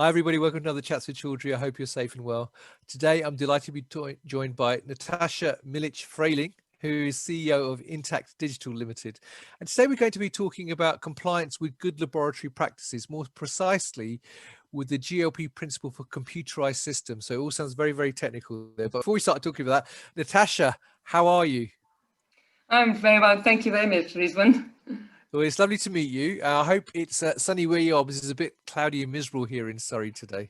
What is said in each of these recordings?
Hi, everybody. Welcome to another Chats with Chaudhry. I hope you're safe and well. Today, I'm delighted to be joined by Natasha Milic Frayling, who is CEO of Intact Digital Limited. And today, we're going to be talking about compliance with good laboratory practices, more precisely with the GLP principle for computerized systems. So it all sounds very, very technical there. But before we start talking about that, Natasha, how are you? I'm very well. Thank you very much, Rizwan. Well, it's lovely to meet you. I hope it's sunny where you are, because it's a bit cloudy and miserable here in Surrey today.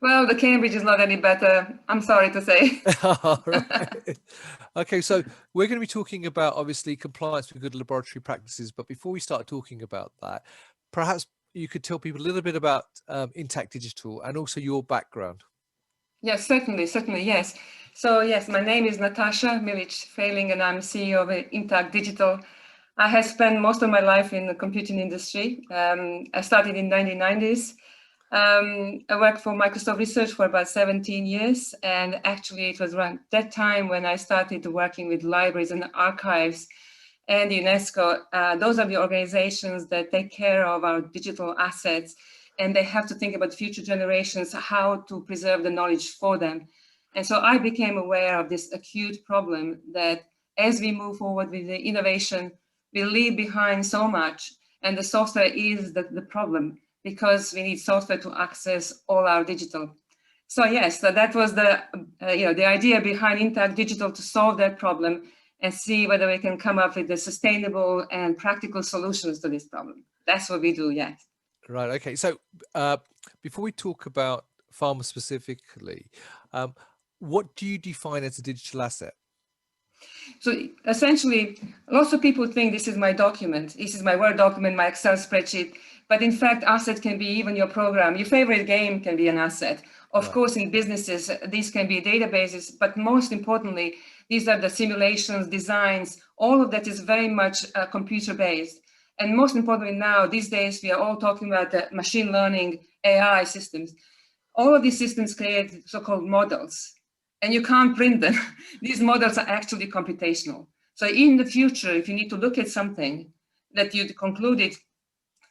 Well, the Cambridge is not any better, I'm sorry to say. All right. Okay, so we're going to be talking about, obviously, compliance with good laboratory practices. But before we start talking about that, perhaps you could tell people a little bit about Intact Digital and also your background. Yes, certainly, yes. So yes, my name is Natasha Milic Frayling, and I'm CEO of Intact Digital. I have spent most of my life in the computing industry. I started in the 1990s. I worked for Microsoft Research for about 17 years. And actually, it was around that time when I started working with libraries and archives and UNESCO. Those are the organizations that take care of our digital assets, and they have to think about future generations, how to preserve the knowledge for them. And so I became aware of this acute problem that as we move forward with the innovation, we leave behind so much, and the software is the problem, because we need software to access all our digital. So yes, so that was the idea behind Intact Digital, to solve that problem and see whether we can come up with the sustainable and practical solutions to this problem. That's what we do, yes. Right. Okay. So before we talk about pharma specifically, what do you define as a digital asset? So essentially, lots of people think this is my document, this is my Word document, my Excel spreadsheet, but in fact, asset can be even your program. Your favorite game can be an asset. Of course, in businesses, these can be databases, but most importantly, these are the simulations, designs, all of that is very much computer-based. And most importantly now, these days, we are all talking about the machine learning, AI systems. All of these systems create so-called models, and you can't print them. These models are actually computational. So in the future, if you need to look at something that you concluded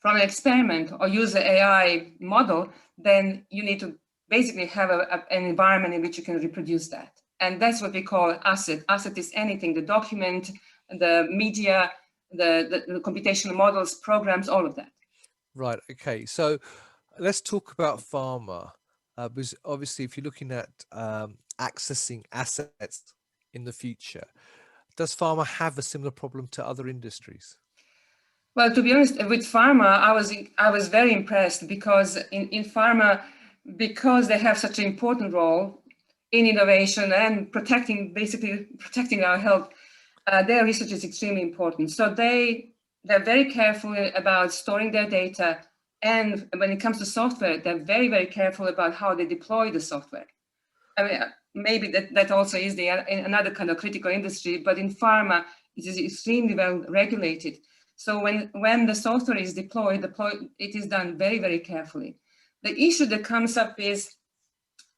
from an experiment or use an AI model, then you need to basically have an environment in which you can reproduce that. And that's what we call asset. Asset is anything, the document, the media, the computational models, programs, all of that. Right. Okay. So let's talk about pharma, because obviously, if you're looking at accessing assets in the future, does pharma have a similar problem to other industries? Well, to be honest, with pharma, I was very impressed, because in pharma, because they have such an important role in innovation and basically protecting our health, their research is extremely important. So they're very careful about storing their data. And when it comes to software, they're very, very careful about how they deploy the software. I mean, maybe that also is another kind of critical industry, but in pharma, it is extremely well regulated. So when the software is deployed, it is done very, very carefully. The issue that comes up is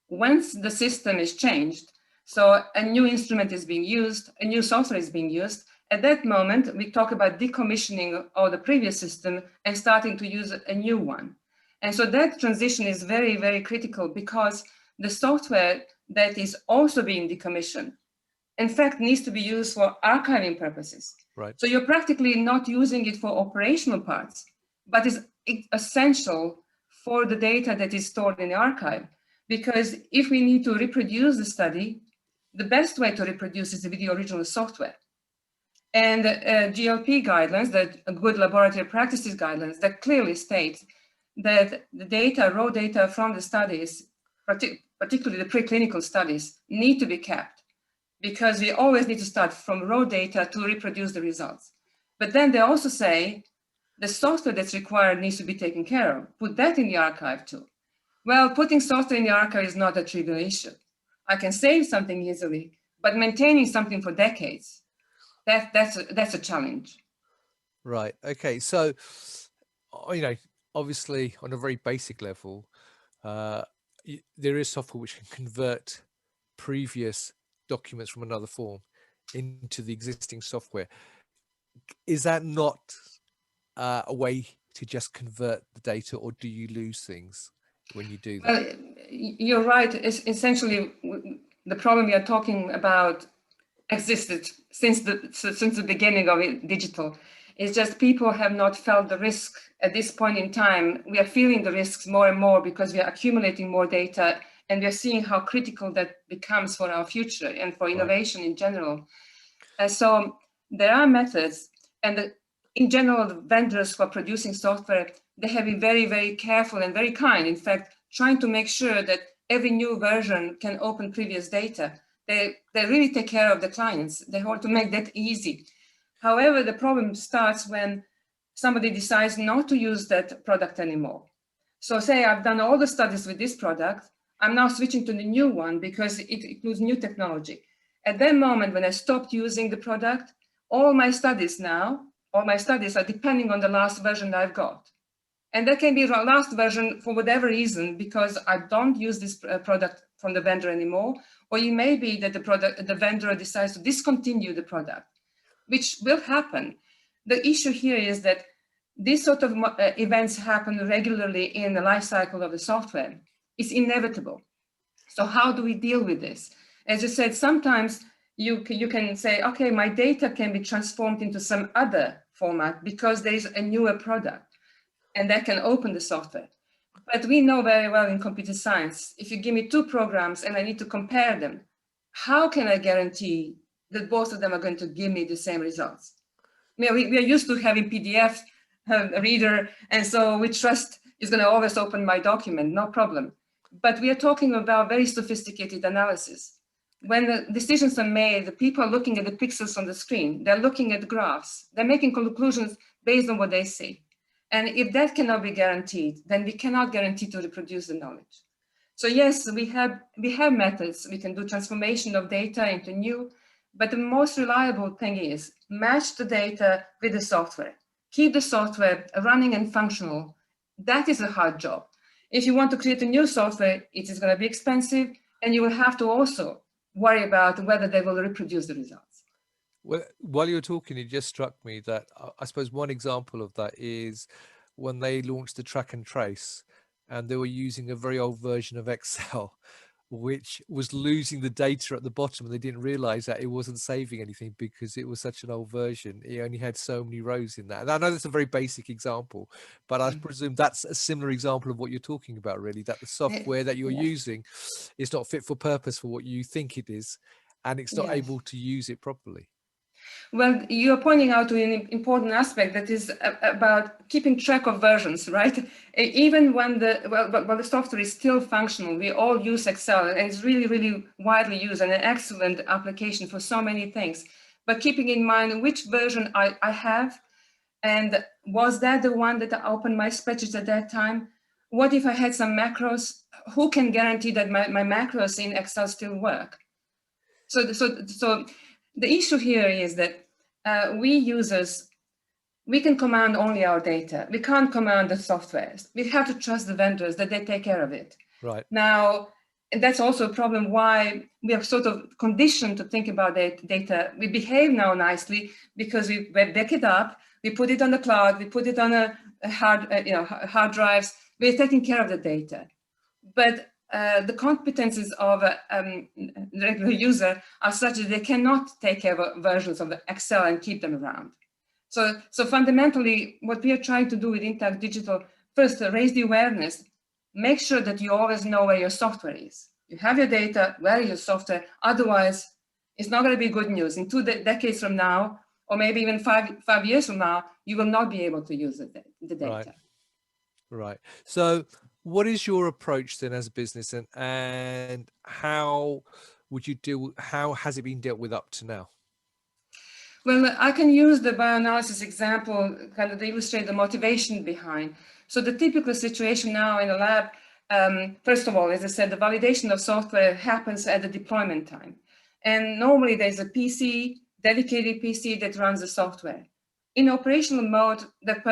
once the system is changed, so a new instrument is being used, a new software is being used, at that moment, we talk about decommissioning of the previous system and starting to use a new one. And so that transition is very, very critical, because the software that is also being decommissioned, in fact, needs to be used for archiving purposes. Right. So you're practically not using it for operational parts, but it's essential for the data that is stored in the archive. Because if we need to reproduce the study, the best way to reproduce is with the original software. And GLP guidelines, the good laboratory practices guidelines, that clearly state that the data, raw data from the studies, particularly the preclinical studies, need to be kept, because we always need to start from raw data to reproduce the results. But then they also say the software that's required needs to be taken care of. Put that in the archive too. Well, putting software in the archive is not a trivial issue. I can save something easily, but maintaining something for decades, that's a challenge. Right. Okay. So, obviously, on a very basic level, there is software which can convert previous documents from another form into the existing software. Is that not a way to just convert the data, or do you lose things? when you do that? Well, you're right. It's essentially, the problem we are talking about existed since the beginning of digital. It's just people have not felt the risk at this point in time. We are feeling the risks more and more because we are accumulating more data, and we are seeing how critical that becomes for our future and for innovation in general. So there are methods, and in general, the vendors who are producing software, they have been very, very careful and very kind. In fact, trying to make sure that every new version can open previous data. They really take care of the clients. They want to make that easy. However, the problem starts when somebody decides not to use that product anymore. So say I've done all the studies with this product, I'm now switching to the new one because it includes new technology. At that moment, when I stopped using the product, all my studies are depending on the last version that I've got. And that can be the last version for whatever reason, because I don't use this product from the vendor anymore, or it may be that the vendor decides to discontinue the product, which will happen. The issue here is that these sort of events happen regularly in the life cycle of the software. It's inevitable. So how do we deal with this? As you said, sometimes you can say, okay, my data can be transformed into some other format because there is a newer product, and that can open the software. But we know very well in computer science, if you give me two programs and I need to compare them, how can I guarantee that both of them are going to give me the same results? I mean, we are used to having PDF reader, and so we trust is going to always open my document, no problem. But we are talking about very sophisticated analysis. When the decisions are made, the people are looking at the pixels on the screen, they're looking at the graphs, they're making conclusions based on what they see. And if that cannot be guaranteed, then we cannot guarantee to reproduce the knowledge. So yes, we have methods. We can do transformation of data into new, but the most reliable thing is match the data with the software. Keep the software running and functional. That is a hard job. If you want to create a new software, it is going to be expensive, and you will have to also worry about whether they will reproduce the results. Well, while you were talking, it just struck me that I suppose one example of that is when they launched the track and trace, and they were using a very old version of Excel, which was losing the data at the bottom, and they didn't realize that it wasn't saving anything because it was such an old version. It only had so many rows in that. And I know that's a very basic example, but I presume that's a similar example of what you're talking about, really, that the software that you're using is not fit for purpose for what you think it is, and it's not able to use it properly. Well, you're pointing out to an important aspect that is about keeping track of versions, right? Even when the software is still functional, we all use Excel, and it's really, really widely used and an excellent application for so many things. But keeping in mind which version I have, and was that the one that opened my spreadsheet at that time? What if I had some macros? Who can guarantee that my macros in Excel still work? So the issue here is that we users, we can command only our data. We can't command the software. We have to trust the vendors that they take care of it. Right. Now, that's also a problem why we are sort of conditioned to think about data. We behave now nicely because we back it up, we put it on the cloud, we put it on a hard drives. We're taking care of the data. But the competencies of a regular user are such that they cannot take care of versions of Excel and keep them around. So fundamentally, what we are trying to do with Intact Digital, first, raise the awareness, make sure that you always know where your software is. You have your data, where is your software? Otherwise, it's not going to be good news. In 2 decades from now, or maybe even five years from now, you will not be able to use the data. Right. So what is your approach then as a business, and how would you how has it been dealt with up to now? Well, I can use the bioanalysis example kind of to illustrate the motivation behind. So the typical situation now in a lab, first of all, as I said, the validation of software happens at the deployment time. And normally there's a PC, dedicated PC that runs the software. In operational mode, that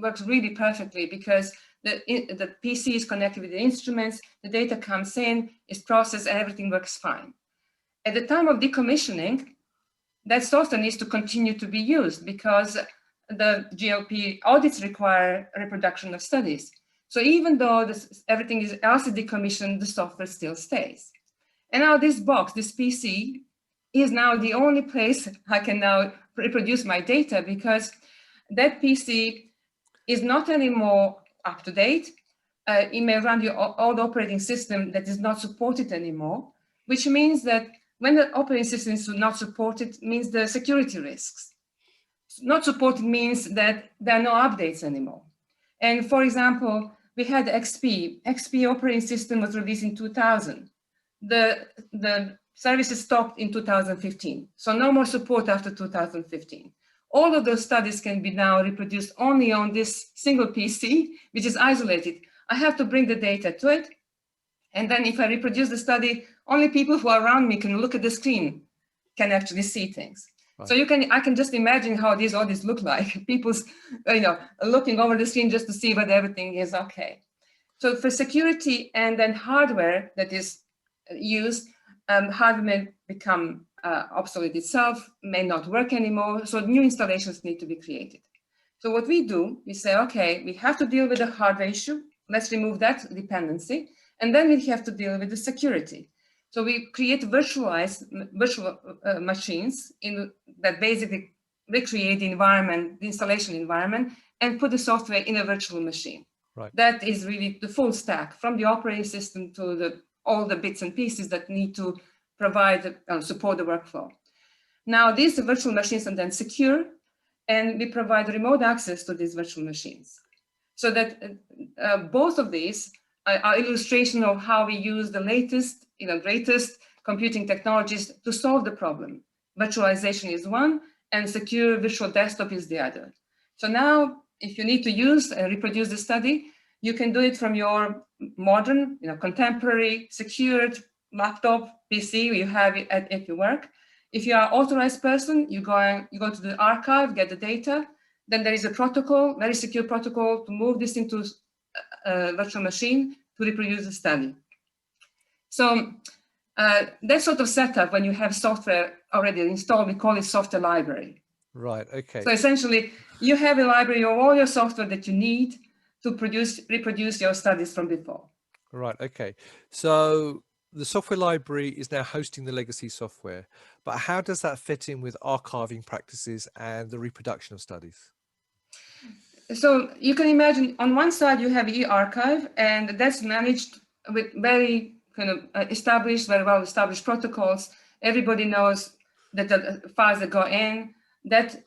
works really perfectly because the PC is connected with the instruments, the data comes in, is processed, and everything works fine. At the time of decommissioning, that software needs to continue to be used because the GLP audits require reproduction of studies. So even though everything else is decommissioned, the software still stays. And now this box, this PC, is now the only place I can now reproduce my data, because that PC is not anymore up to date. It may run your old operating system that is not supported anymore, which means that when the operating system is not supported, means the security risks. Not supported means that there are no updates anymore. And for example, we had XP. XP operating system was released in 2000. The services stopped in 2015. So no more support after 2015. All of those studies can be now reproduced only on this single PC, which is isolated. I have to bring the data to it. And then if I reproduce the study, only people who are around me can look at the screen, can actually see things. Right. So I can just imagine how all these look like. People's, looking over the screen just to see whether everything is okay. So for security and then hardware that is used, hardware may become obsolete itself, may not work anymore. So new installations need to be created. So what we do, we say, okay, we have to deal with the hardware issue. Let's remove that dependency. And then we have to deal with the security. So we create virtual machines that basically recreate the environment, the installation environment, and put the software in a virtual machine. Right. That is really the full stack, from the operating system to all the bits and pieces that need to provide support the workflow. Now, these virtual machines are then secure, and we provide remote access to these virtual machines. So that both of these are illustration of how we use the latest, greatest computing technologies to solve the problem. Virtualization is one, and secure virtual desktop is the other. So now, if you need to use and reproduce the study, you can do it from your modern, contemporary, secured laptop, PC, you have it at your work. If you are an authorized person, you go to the archive, get the data. Then there is a protocol, very secure protocol, to move this into a virtual machine to reproduce the study. So that sort of setup, when you have software already installed, we call it software library. Right, okay. So essentially, you have a library of all your software that you need to reproduce your studies from before. Right, okay. So the software library is now hosting the legacy software, but how does that fit in with archiving practices and the reproduction of studies? So you can imagine, on one side you have eArchive, and that's managed with very very well established protocols. Everybody knows that the files that go in, that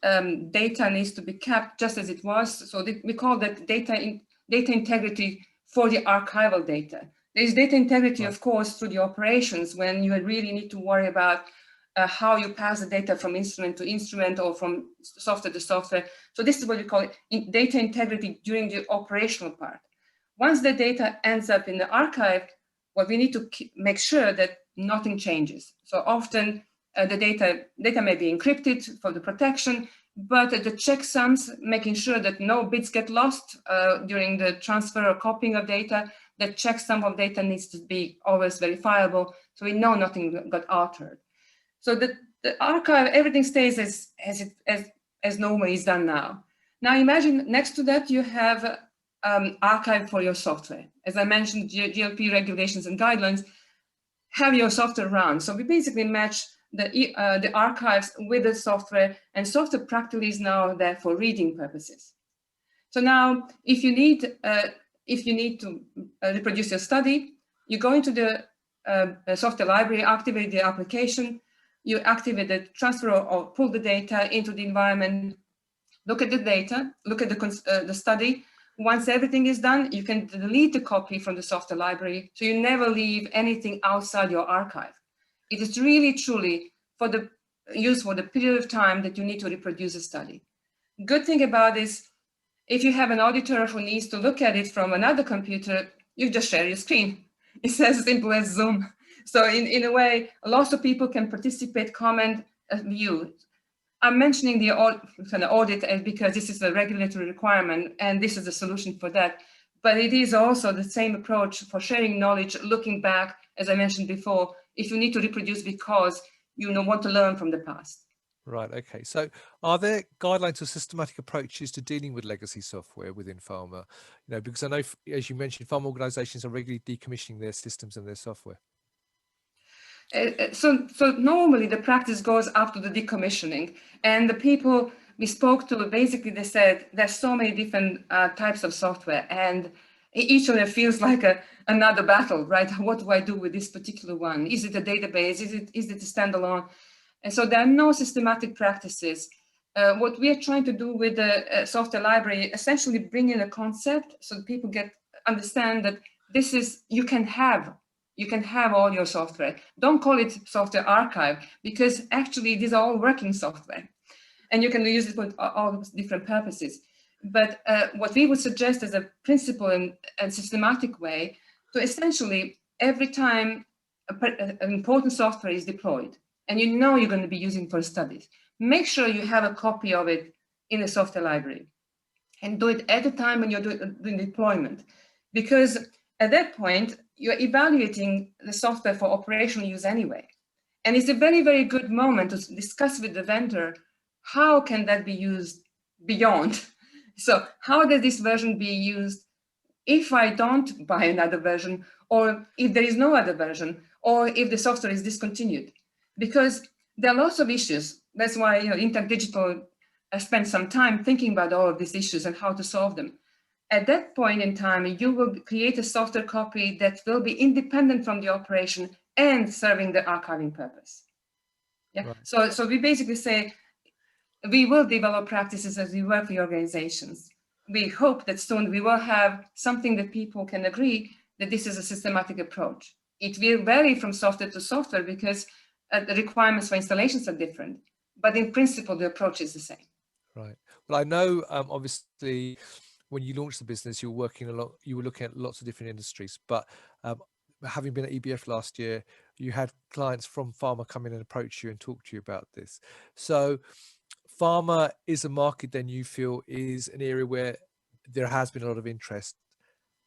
data needs to be kept just as it was. So we call that data integrity for the archival data. There is data integrity, right, of course, through the operations, when you really need to worry about how you pass the data from instrument to instrument or from software to software. So this is what we call it, data integrity during the operational part. Once the data ends up in the archive, what we need to make sure that nothing changes. So often the data may be encrypted for the protection, but the checksums, making sure that no bits get lost during the transfer or copying of data, that checksum of data needs to be always verifiable, so we know nothing got altered. So the archive, everything stays as normally is done now. Now imagine next to that you have archive for your software. As I mentioned, GLP regulations and guidelines have your software run. So we basically match the archives with the software, and software practically is now there for reading purposes. So now, if you need to reproduce your study, you go into the software library, activate the application, you activate the transfer or pull the data into the environment, look at the data, look at the study. Once everything is done, you can delete the copy from the software library, so you never leave anything outside your archive. It is really, truly for the use for the period of time that you need to reproduce a study. Good thing about this, if you have an auditor who needs to look at it from another computer, you just share your screen. It's as simple as Zoom. So in a way, lots of people can participate, comment, view. I'm mentioning the audit because this is a regulatory requirement, and this is a solution for that. But it is also the same approach for sharing knowledge, looking back, as I mentioned before, if you need to reproduce because you want to learn from the past. Right. Okay. So are there guidelines or systematic approaches to dealing with legacy software within pharma? Because I know, as you mentioned, pharma organizations are regularly decommissioning their systems and their software. So normally the practice goes after the decommissioning, and the people we spoke to, basically they said there's so many different types of software, and each of them feels like another battle, right? What do I do with this particular one? Is it a database? Is it a standalone? And so there are no systematic practices. What we are trying to do with the software library, essentially bring in a concept so that people understand that this is, you can have all your software. Don't call it software archive, because actually these are all working software and you can use it for all different purposes. But what we would suggest as a principle and systematic way to essentially, every time an important software is deployed and you know you're going to be using for studies, make sure you have a copy of it in the software library and do it at the time when you're doing deployment. Because at that point, you're evaluating the software for operational use anyway. And it's a very, very good moment to discuss with the vendor, how can that be used beyond? So how does this version be used if I don't buy another version, or if there is no other version, or if the software is discontinued? Because there are lots of issues. That's why Intact Digital spent some time thinking about all of these issues and how to solve them. At that point in time, you will create a software copy that will be independent from the operation and serving the archiving purpose. Yeah. Right. So we basically say we will develop practices as we work with organizations. We hope that soon we will have something that people can agree that this is a systematic approach. It will vary from software to software because the requirements for installations are different, but in principle, the approach is the same. Right. Well, I know, obviously, when you launched the business, you were looking at lots of different industries, but having been at EBF last year, you had clients from pharma come in and approach you and talk to you about this. So pharma is a market then you feel is an area where there has been a lot of interest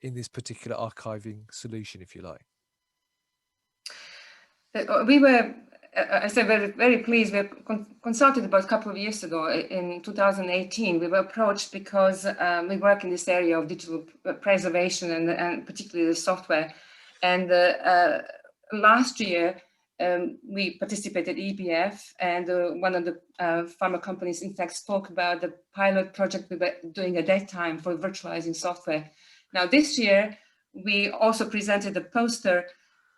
in this particular archiving solution, if you like. We were, I said, very, very pleased. We were consulted about a couple of years ago in 2018. We were approached because we work in this area of digital preservation and particularly the software. And last year, we participated in EBF, and one of the pharma companies, in fact, spoke about the pilot project we were doing at that time for virtualizing software. Now, this year, we also presented a poster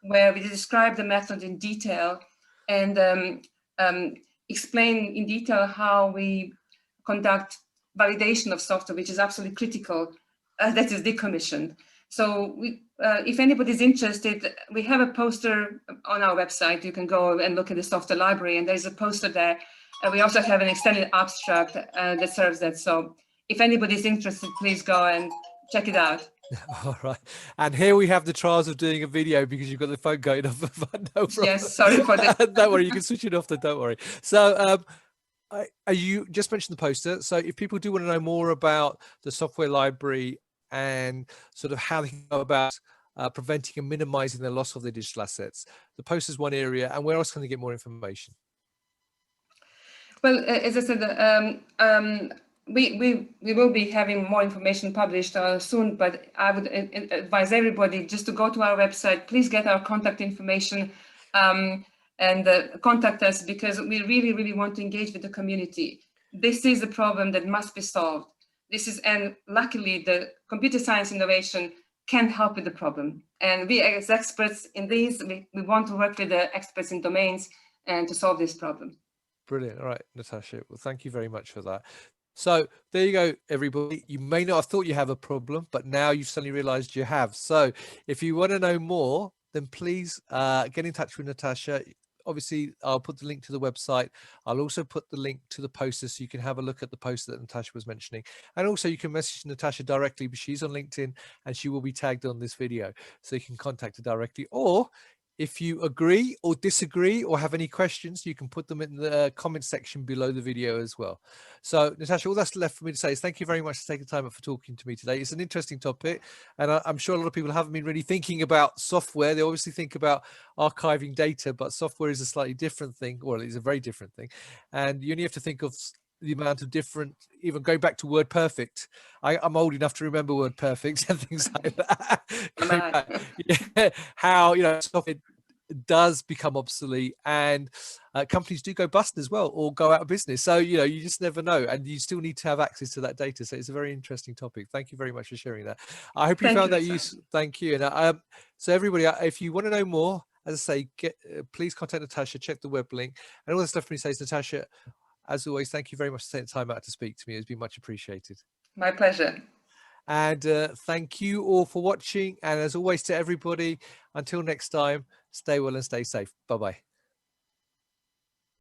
where we describe the method in detail and explain in detail how we conduct validation of software, which is absolutely critical, that is decommissioned. So if anybody's interested, we have a poster on our website. You can go and look at the software library, and there's a poster there. We also have an extended abstract that serves that. So if anybody's interested, please go and check it out. All right. And here we have the trials of doing a video because you've got the phone going off. No problem. Yes, sorry for that. Don't worry, you can switch it off, then don't worry. So you just mentioned the poster. So if people do want to know more about the software library and sort of how they can go about preventing and minimizing the loss of their digital assets, the poster is one area. And where else can they get more information? Well, as I said, we will be having more information published soon, but I would advise everybody just to go to our website. Please get our contact information and contact us, because we really, really want to engage with the community. This is a problem that must be solved. And luckily, the computer science innovation can help with the problem. And we, as experts in these, we want to work with the experts in domains and to solve this problem. Brilliant. All right, Natasha. Well, thank you very much for that. So there you go, everybody. You may not have thought you have a problem, but now you've suddenly realized you have. So if you want to know more, then please get in touch with Natasha. Obviously, I'll put the link to the website. I'll also put the link to the poster so you can have a look at the poster that Natasha was mentioning. And also you can message Natasha directly, but she's on LinkedIn and she will be tagged on this video. So you can contact her directly. Or If you agree or disagree or have any questions, you can put them in the comment section below the video as well. So Natasha, all that's left for me to say is thank you very much for taking time up for talking to me today. It's an interesting topic, and I'm sure a lot of people haven't been really thinking about software. They obviously think about archiving data, but software is a slightly different thing. Well, it's a very different thing. And you only have to think of the amount of different, even going back to word perfect. I'm old enough to remember word perfect and things like that. Yeah, how, software does become obsolete, and companies do go bust as well or go out of business. So, you just never know, and you still need to have access to that data. So it's a very interesting topic. Thank you very much for sharing that. I hope you found that useful. Thank you. And so everybody, if you want to know more, as I say, please contact Natasha, check the web link, and all the stuff when he says, Natasha, as always, thank you very much for taking time out to speak to me. It's been much appreciated. My pleasure. And thank you all for watching. And as always, to everybody, until next time, stay well and stay safe. Bye-bye.